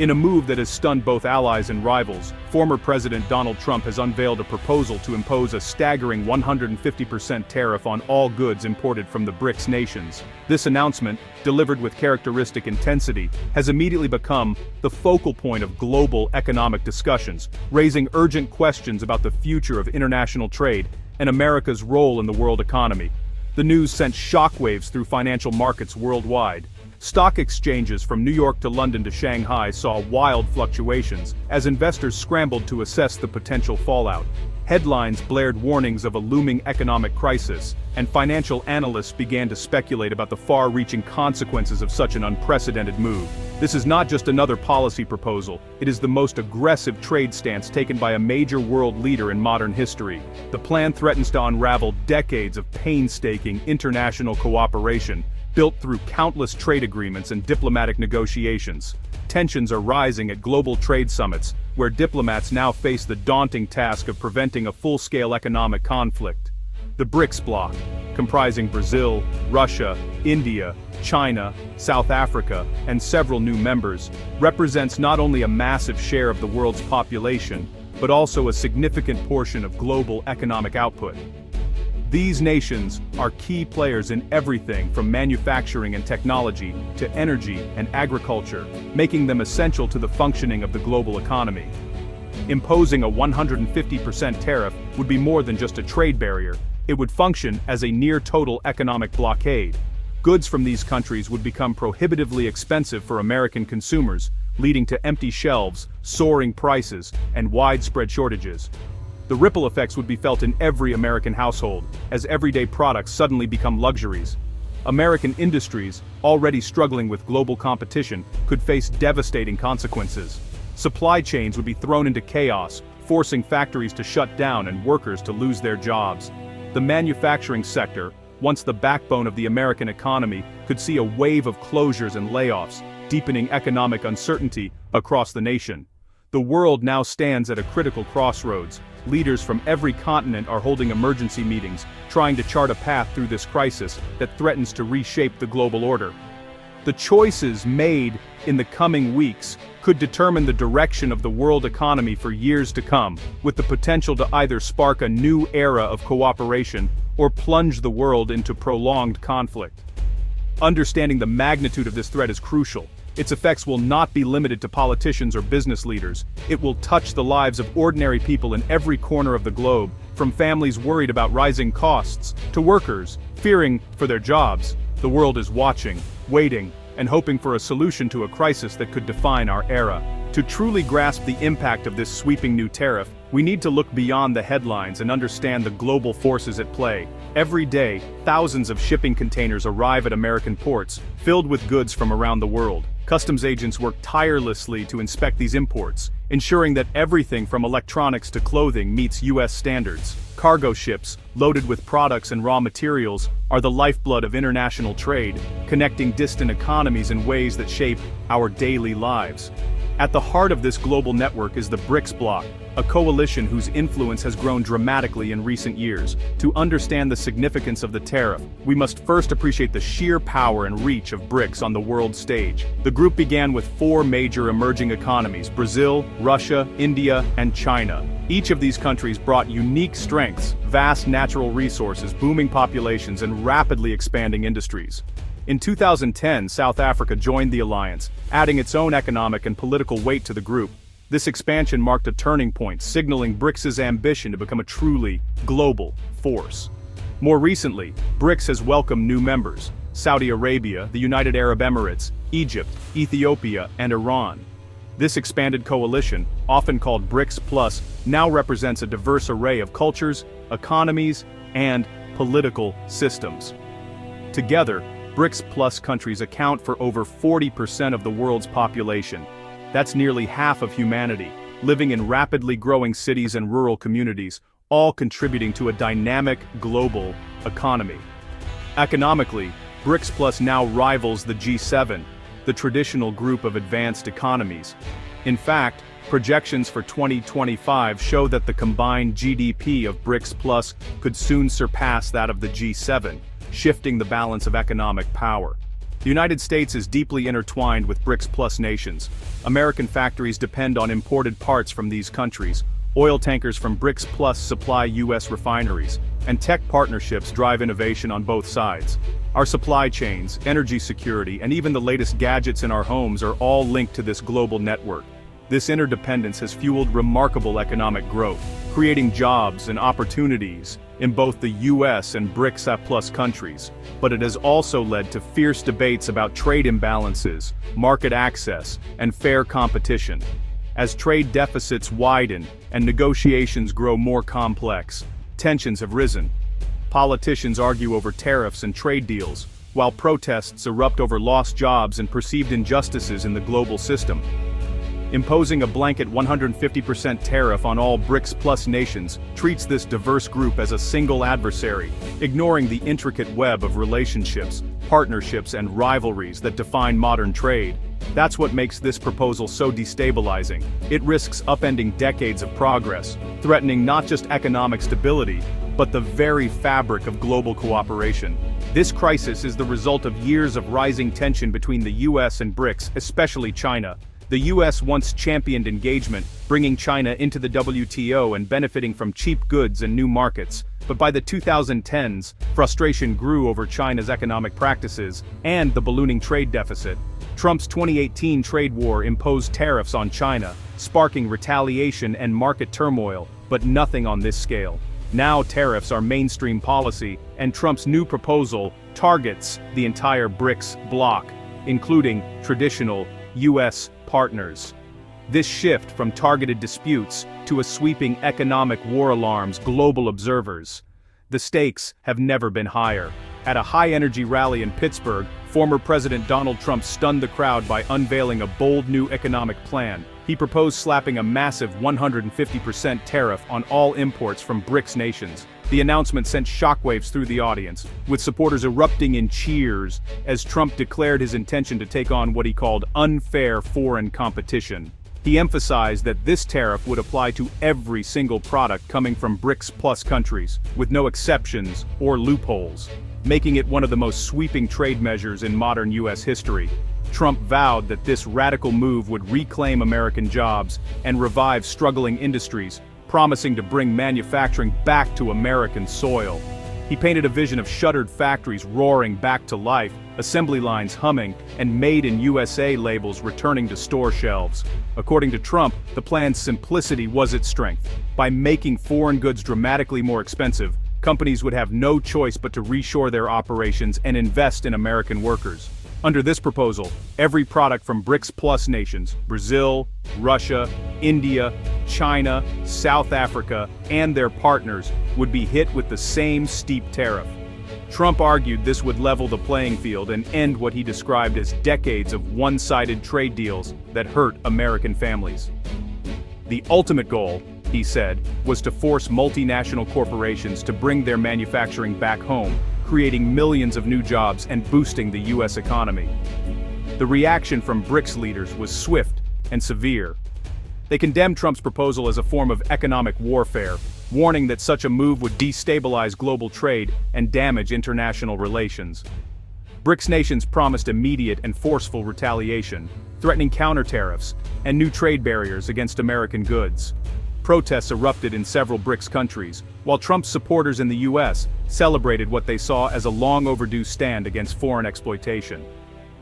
In a move that has stunned both allies and rivals, former President Donald Trump has unveiled a proposal to impose a staggering 150% tariff on all goods imported from the BRICS nations. This announcement, delivered with characteristic intensity, has immediately become the focal point of global economic discussions, raising urgent questions about the future of international trade and America's role in the world economy. The news sent shockwaves through financial markets worldwide. Stock exchanges from New York to London to Shanghai saw wild fluctuations as investors scrambled to assess the potential fallout. Headlines blared warnings of a looming economic crisis, and financial analysts began to speculate about the far-reaching consequences of such an unprecedented move. This is not just another policy proposal, it is the most aggressive trade stance taken by a major world leader in modern history. The plan threatens to unravel decades of painstaking international cooperation, built through countless trade agreements and diplomatic negotiations. Tensions are rising at global trade summits, where diplomats now face the daunting task of preventing a full-scale economic conflict. The BRICS bloc, comprising Brazil, Russia, India, China, South Africa, and several new members, represents not only a massive share of the world's population, but also a significant portion of global economic output. These nations are key players in everything from manufacturing and technology to energy and agriculture, making them essential to the functioning of the global economy. Imposing a 150% tariff would be more than just a trade barrier, it would function as a near-total economic blockade. Goods from these countries would become prohibitively expensive for American consumers, leading to empty shelves, soaring prices, and widespread shortages. The ripple effects would be felt in every American household, as everyday products suddenly become luxuries. American industries, already struggling with global competition, could face devastating consequences. Supply chains would be thrown into chaos, forcing factories to shut down and workers to lose their jobs. The manufacturing sector, once the backbone of the American economy, could see a wave of closures and layoffs, deepening economic uncertainty across the nation. The world now stands at a critical crossroads. Leaders from every continent are holding emergency meetings, trying to chart a path through this crisis that threatens to reshape the global order. The choices made in the coming weeks could determine the direction of the world economy for years to come, with the potential to either spark a new era of cooperation or plunge the world into prolonged conflict. Understanding the magnitude of this threat is crucial. Its effects will not be limited to politicians or business leaders. It will touch the lives of ordinary people in every corner of the globe, from families worried about rising costs, to workers fearing for their jobs. The world is watching, waiting, and hoping for a solution to a crisis that could define our era. To truly grasp the impact of this sweeping new tariff, we need to look beyond the headlines and understand the global forces at play. Every day, thousands of shipping containers arrive at American ports, filled with goods from around the world. Customs agents work tirelessly to inspect these imports, ensuring that everything from electronics to clothing meets U.S. standards. Cargo ships, loaded with products and raw materials, are the lifeblood of international trade, connecting distant economies in ways that shape our daily lives. At the heart of this global network is the BRICS bloc, a coalition whose influence has grown dramatically in recent years. To understand the significance of the tariff, we must first appreciate the sheer power and reach of BRICS on the world stage. The group began with four major emerging economies: Brazil, Russia, India, and China. Each of these countries brought unique strengths, vast natural resources, booming populations, and rapidly expanding industries. In 2010, South Africa joined the alliance, adding its own economic and political weight to the group. This expansion marked a turning point, signaling BRICS' ambition to become a truly global force. More recently, BRICS has welcomed new members: Saudi Arabia, the United Arab Emirates, Egypt, Ethiopia, and Iran. This expanded coalition, often called BRICS Plus, now represents a diverse array of cultures, economies, and political systems. Together, BRICS Plus countries account for over 40% of the world's population. That's nearly half of humanity, living in rapidly growing cities and rural communities, all contributing to a dynamic global economy. Economically, BRICS Plus now rivals the G7, the traditional group of advanced economies. In fact, projections for 2025 show that the combined GDP of BRICS Plus could soon surpass that of the G7, shifting the balance of economic power. The United States is deeply intertwined with BRICS Plus nations. American factories depend on imported parts from these countries. Oil tankers from BRICS Plus supply U.S. refineries, and tech partnerships drive innovation on both sides. Our supply chains, energy security, and even the latest gadgets in our homes are all linked to this global network. This interdependence has fueled remarkable economic growth, creating jobs and opportunities in both the US and BRICS Plus countries, but it has also led to fierce debates about trade imbalances, market access, and fair competition. As trade deficits widen and negotiations grow more complex, tensions have risen. Politicians argue over tariffs and trade deals, while protests erupt over lost jobs and perceived injustices in the global system. Imposing a blanket 150% tariff on all BRICS Plus nations treats this diverse group as a single adversary, ignoring the intricate web of relationships, partnerships, and rivalries that define modern trade. That's what makes this proposal so destabilizing. It risks upending decades of progress, threatening not just economic stability, but the very fabric of global cooperation. This crisis is the result of years of rising tension between the US and BRICS, especially China. The US once championed engagement, bringing China into the WTO and benefiting from cheap goods and new markets. But by the 2010s, frustration grew over China's economic practices and the ballooning trade deficit. Trump's 2018 trade war imposed tariffs on China, sparking retaliation and market turmoil, but nothing on this scale. Now tariffs are mainstream policy, and Trump's new proposal targets the entire BRICS bloc, including traditional US partners. This shift from targeted disputes to a sweeping economic war alarms global observers. The stakes have never been higher. At a high-energy rally in Pittsburgh, former President Donald Trump stunned the crowd by unveiling a bold new economic plan. He proposed slapping a massive 150% tariff on all imports from BRICS nations. The announcement sent shockwaves through the audience, with supporters erupting in cheers as Trump declared his intention to take on what he called unfair foreign competition. He emphasized that this tariff would apply to every single product coming from BRICS Plus countries, with no exceptions or loopholes, making it one of the most sweeping trade measures in modern US history. Trump vowed that this radical move would reclaim American jobs and revive struggling industries, promising to bring manufacturing back to American soil. He painted a vision of shuttered factories roaring back to life, assembly lines humming, and Made in USA labels returning to store shelves. According to Trump, the plan's simplicity was its strength. By making foreign goods dramatically more expensive, companies would have no choice but to reshore their operations and invest in American workers. Under this proposal, every product from BRICS Plus nations, Brazil, Russia, India, China, South Africa, and their partners, would be hit with the same steep tariff. Trump argued this would level the playing field and end what he described as decades of one-sided trade deals that hurt American families. The ultimate goal, he said, was to force multinational corporations to bring their manufacturing back home, creating millions of new jobs and boosting the US economy. The reaction from BRICS leaders was swift and severe. They condemned Trump's proposal as a form of economic warfare, warning that such a move would destabilize global trade and damage international relations. BRICS nations promised immediate and forceful retaliation, threatening counter-tariffs and new trade barriers against American goods. Protests erupted in several BRICS countries, while Trump's supporters in the US celebrated what they saw as a long-overdue stand against foreign exploitation.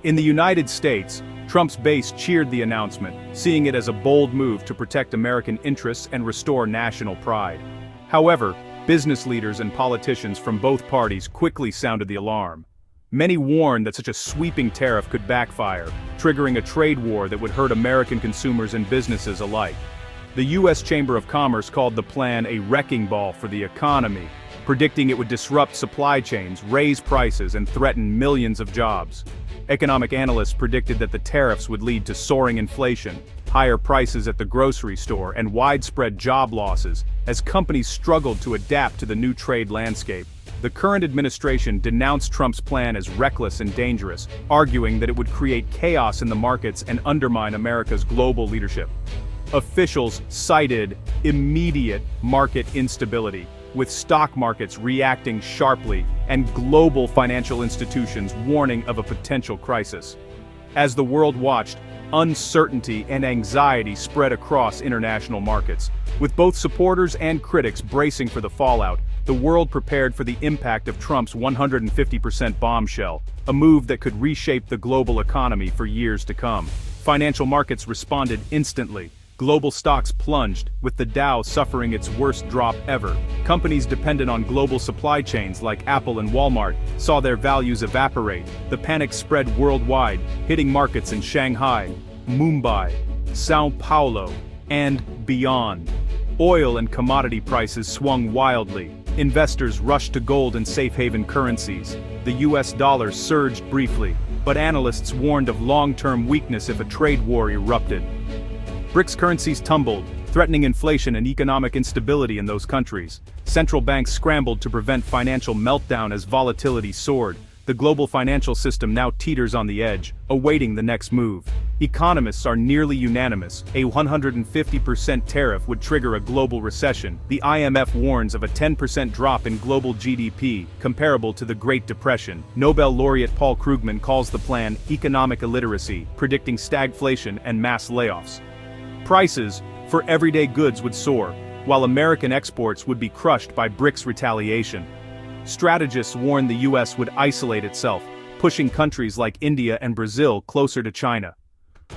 In the United States, Trump's base cheered the announcement, seeing it as a bold move to protect American interests and restore national pride. However, business leaders and politicians from both parties quickly sounded the alarm. Many warned that such a sweeping tariff could backfire, triggering a trade war that would hurt American consumers and businesses alike. The U.S. Chamber of Commerce called the plan a wrecking ball for the economy, predicting it would disrupt supply chains, raise prices, and threaten millions of jobs. Economic analysts predicted that the tariffs would lead to soaring inflation, higher prices at the grocery store, and widespread job losses as companies struggled to adapt to the new trade landscape. The current administration denounced Trump's plan as reckless and dangerous, arguing that it would create chaos in the markets and undermine America's global leadership. Officials cited immediate market instability, with stock markets reacting sharply and global financial institutions warning of a potential crisis. As the world watched, uncertainty and anxiety spread across international markets. With both supporters and critics bracing for the fallout, the world prepared for the impact of Trump's 150% bombshell, a move that could reshape the global economy for years to come. Financial markets responded instantly. Global stocks plunged, with the Dow suffering its worst drop ever. Companies dependent on global supply chains like Apple and Walmart saw their values evaporate. The panic spread worldwide, hitting markets in Shanghai, Mumbai, Sao Paulo, and beyond. Oil and commodity prices swung wildly. Investors rushed to gold and safe haven currencies. The US dollar surged briefly, but analysts warned of long-term weakness if a trade war erupted. BRICS currencies tumbled, threatening inflation and economic instability in those countries. Central banks scrambled to prevent financial meltdown as volatility soared. The global financial system now teeters on the edge, awaiting the next move. Economists are nearly unanimous. A 150% tariff would trigger a global recession. The IMF warns of a 10% drop in global GDP, comparable to the Great Depression. Nobel laureate Paul Krugman calls the plan economic illiteracy, predicting stagflation and mass layoffs. Prices for everyday goods would soar, while American exports would be crushed by BRICS retaliation. Strategists warn the US would isolate itself, pushing countries like India and Brazil closer to China.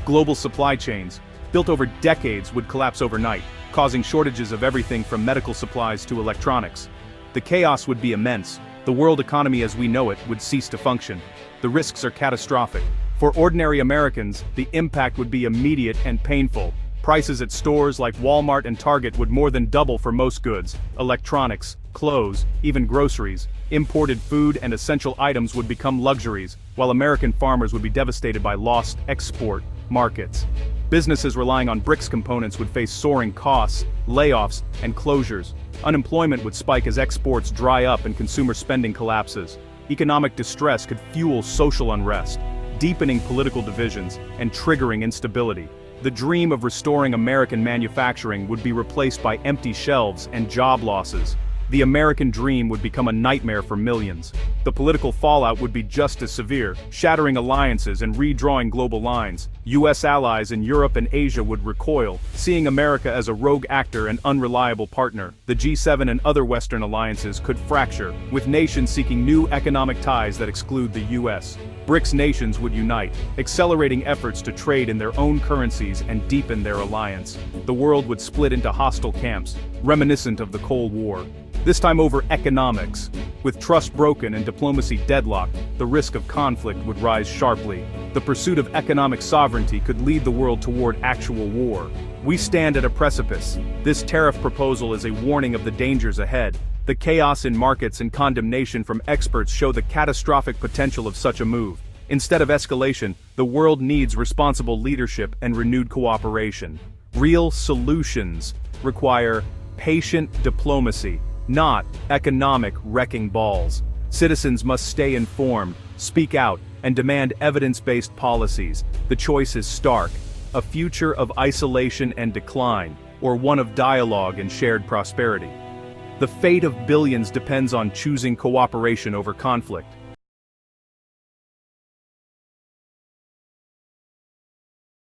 Global supply chains, built over decades, would collapse overnight, causing shortages of everything from medical supplies to electronics. The chaos would be immense. The world economy as we know it would cease to function. The risks are catastrophic. For ordinary Americans, the impact would be immediate and painful. Prices at stores like Walmart and Target would more than double for most goods. Electronics, clothes, even groceries. Imported food and essential items would become luxuries, while American farmers would be devastated by lost export markets. Businesses relying on BRICS components would face soaring costs, layoffs, and closures. Unemployment would spike as exports dry up and consumer spending collapses. Economic distress could fuel social unrest, deepening political divisions and triggering instability. The dream of restoring American manufacturing would be replaced by empty shelves and job losses. The American dream would become a nightmare for millions. The political fallout would be just as severe, shattering alliances and redrawing global lines. US allies in Europe and Asia would recoil, seeing America as a rogue actor and unreliable partner. The G7 and other Western alliances could fracture, with nations seeking new economic ties that exclude the US. BRICS nations would unite, accelerating efforts to trade in their own currencies and deepen their alliance. The world would split into hostile camps, reminiscent of the Cold War. This time over economics. With trust broken and diplomacy deadlocked, the risk of conflict would rise sharply. The pursuit of economic sovereignty could lead the world toward actual war. We stand at a precipice. This tariff proposal is a warning of the dangers ahead. The chaos in markets and condemnation from experts show the catastrophic potential of such a move. Instead of escalation, the world needs responsible leadership and renewed cooperation. Real solutions require patient diplomacy, not economic wrecking balls. Citizens must stay informed, speak out, and demand evidence-based policies. The choice is stark: a future of isolation and decline, or one of dialogue and shared prosperity. The fate of billions depends on choosing cooperation over conflict.